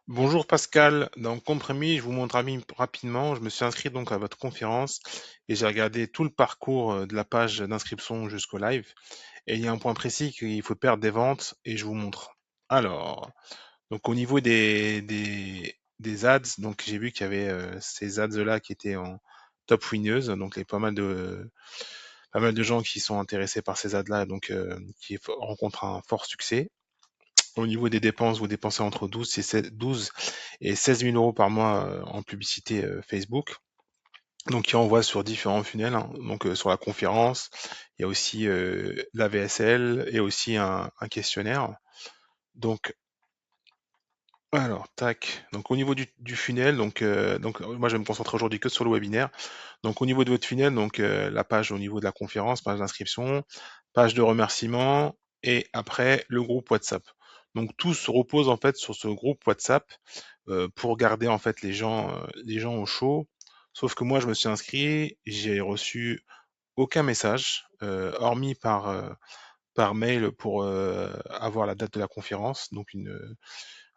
Bonjour Pascal, dans Compromis, je vous montre rapidement, je me suis inscrit donc à votre conférence et j'ai regardé tout le parcours de la page d'inscription jusqu'au live et il y a un point précis qu'il faut perdre des ventes et je vous montre. Alors, donc au niveau des ads, donc j'ai vu qu'il y avait ces ads-là qui étaient en top winners, donc il y a pas mal de gens qui sont intéressés par ces ads-là, donc rencontrent un fort succès. Au niveau des dépenses, vous dépensez entre 12 et 16 000 euros par mois en publicité Facebook. Donc, qui envoie sur différents funnels, hein. Donc, sur la conférence, il y a aussi la VSL et aussi un questionnaire. Donc, alors, tac. Donc, au niveau du funnel, moi, je vais me concentrer aujourd'hui que sur le webinaire. Donc, au niveau de votre funnel, donc la page au niveau de la conférence, page d'inscription, page de remerciement et après le groupe WhatsApp. Donc, tout se repose en fait sur ce groupe WhatsApp pour garder en fait les gens au chaud. Sauf que moi, je me suis inscrit, j'ai reçu aucun message, hormis par mail pour avoir la date de la conférence, donc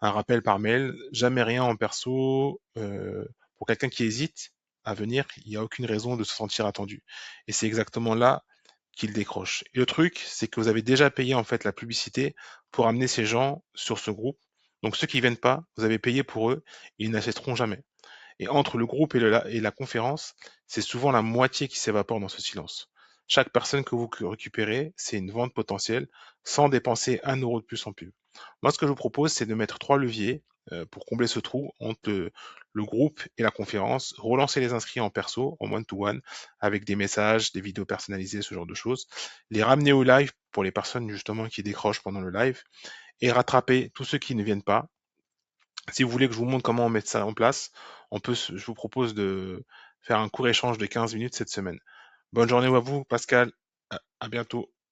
un rappel par mail, jamais rien en perso. Pour quelqu'un qui hésite à venir, il n'y a aucune raison de se sentir attendu. Et c'est exactement là qu'il décroche. Et le truc, c'est que vous avez déjà payé en fait la publicité pour amener ces gens sur ce groupe. Donc ceux qui viennent pas, vous avez payé pour eux, ils n'achèteront jamais. Et entre le groupe et la conférence, c'est souvent la moitié qui s'évapore dans ce silence. Chaque personne que vous récupérez, c'est une vente potentielle sans dépenser 1 euro de plus en pub. Moi, ce que je vous propose, c'est de mettre 3 leviers pour combler ce trou entre le groupe et la conférence, relancer les inscrits en perso, en one-to-one, avec des messages, des vidéos personnalisées, ce genre de choses, les ramener au live pour les personnes justement qui décrochent pendant le live, et rattraper tous ceux qui ne viennent pas. Si vous voulez que je vous montre comment on met ça en place, je vous propose de faire un court échange de 15 minutes cette semaine. Bonne journée à vous, Pascal. À bientôt.